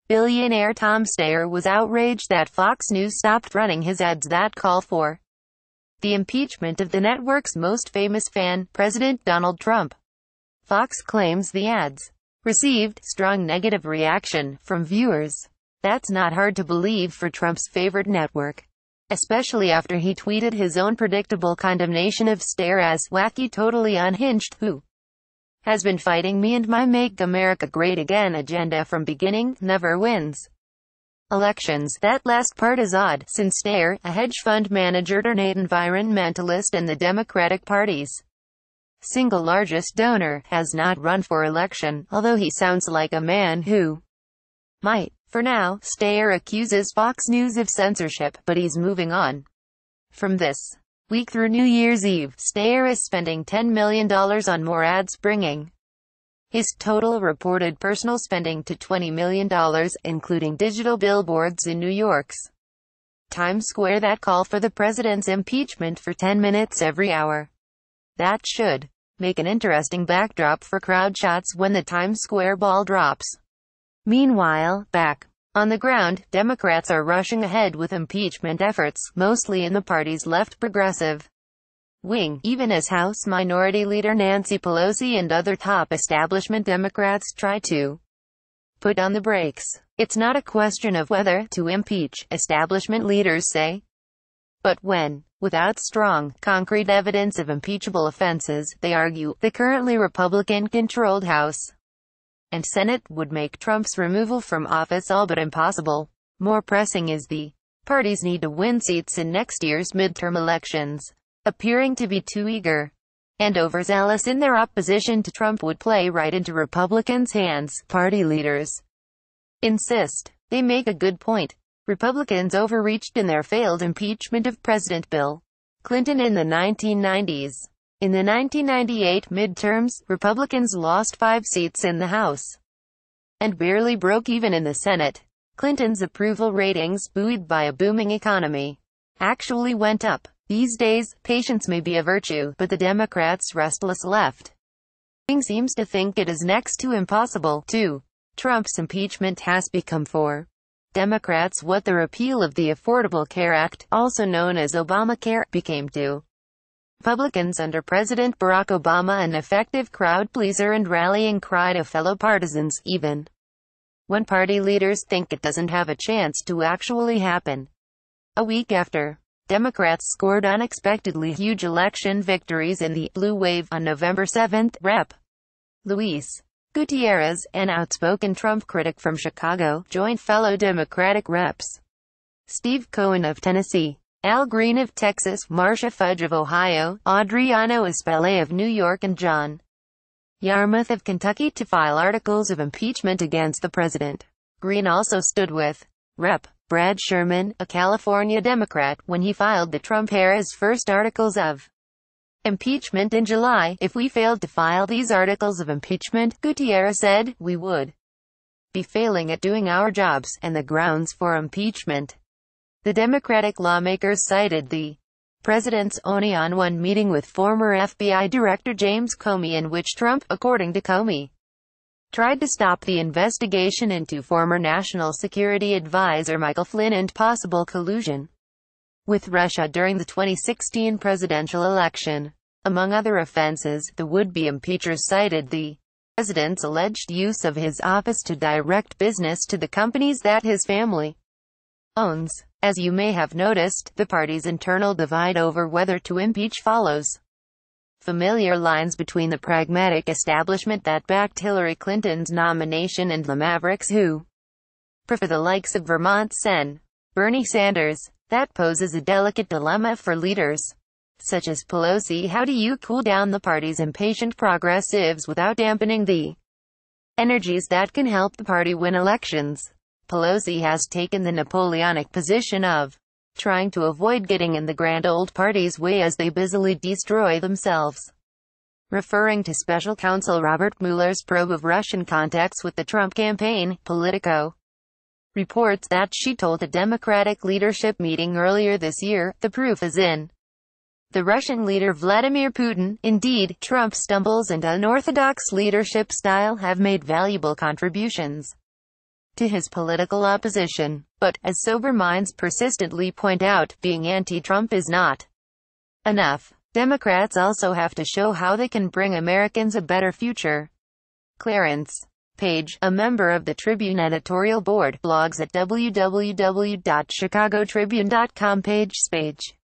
Billionaire Tom Steyer was outraged that Fox News stopped running his ads that call for the impeachment of the network's most famous fan, President Donald Trump. Fox claims the ads received strong negative reaction from viewers. That's not hard to believe for Trump's favorite network, especially after he tweeted his own predictable condemnation of Steyer as wacky, totally unhinged, who has been fighting me and my Make America Great Again agenda from beginning, never wins elections. That last part is odd, since Steyer, a hedge fund manager turned environmentalist and the Democratic Party's single largest donor, has not run for election, although he sounds like a man who might. For now, Steyer accuses Fox News of censorship, but he's moving on from this. Week through New Year's Eve, Steyer is spending $10 million on more ads, bringing his total reported personal spending to $20 million, including digital billboards in New York's Times Square that call for the president's impeachment for 10 minutes every hour. That should make an interesting backdrop for crowd shots when the Times Square ball drops. Meanwhile, back on the ground, Democrats are rushing ahead with impeachment efforts, mostly in the party's left progressive wing, even as House Minority Leader Nancy Pelosi and other top establishment Democrats try to put on the brakes. It's not a question of whether to impeach, establishment leaders say, but when. Without strong, concrete evidence of impeachable offenses, they argue, the currently Republican-controlled House and Senate would make Trump's removal from office all but impossible. More pressing is the party's need to win seats in next year's midterm elections. Appearing to be too eager and overzealous in their opposition to Trump would play right into Republicans' hands, party leaders insist. They make a good point. Republicans overreached in their failed impeachment of President Bill Clinton in the 1990s. In the 1998 midterms, Republicans lost 5 seats in the House and barely broke even in the Senate. Clinton's approval ratings, buoyed by a booming economy, actually went up. These days, patience may be a virtue, but the Democrats' restless left wing seems to think it is next to impossible to. Trump's impeachment has become for Democrats what the repeal of the Affordable Care Act, also known as Obamacare, became to Republicans under President Barack Obama, an effective crowd pleaser and rallying cry to fellow partisans, even when party leaders think it doesn't have a chance to actually happen. A week after Democrats scored unexpectedly huge election victories in the blue wave on November 7, Rep. Luis Gutierrez, an outspoken Trump critic from Chicago, joined fellow Democratic reps Steve Cohen of Tennessee, Al Green of Texas, Marcia Fudge of Ohio, Adriano Espelay of New York and John Yarmuth of Kentucky to file articles of impeachment against the president. Green also stood with Rep. Brad Sherman, a California Democrat, when he filed the Trump-era's first articles of impeachment in July. If we failed to file these articles of impeachment, Gutierrez said, we would be failing at doing our jobs, and the grounds for impeachment. The Democratic lawmakers cited the president's on-one meeting with former FBI Director James Comey, in which Trump, according to Comey, tried to stop the investigation into former National Security Advisor Michael Flynn and possible collusion with Russia during the 2016 presidential election. Among other offenses, the would-be impeachers cited the president's alleged use of his office to direct business to the companies that his family owns. As you may have noticed, the party's internal divide over whether to impeach follows familiar lines between the pragmatic establishment that backed Hillary Clinton's nomination and the Mavericks who prefer the likes of Vermont Sen. Bernie Sanders. That poses a delicate dilemma for leaders such as Pelosi. How do you cool down the party's impatient progressives without dampening the energies that can help the party win elections? Pelosi has taken the Napoleonic position of trying to avoid getting in the grand old party's way as they busily destroy themselves. Referring to special counsel Robert Mueller's probe of Russian contacts with the Trump campaign, Politico reports that she told a Democratic leadership meeting earlier this year, the proof is in the Russian leader Vladimir Putin. Indeed, Trump's stumbles and unorthodox leadership style have made valuable contributions to his political opposition. But, as sober minds persistently point out, being anti-Trump is not enough. Democrats also have to show how they can bring Americans a better future. Clarence Page, a member of the Tribune editorial board, blogs at www.chicagotribune.com. Page.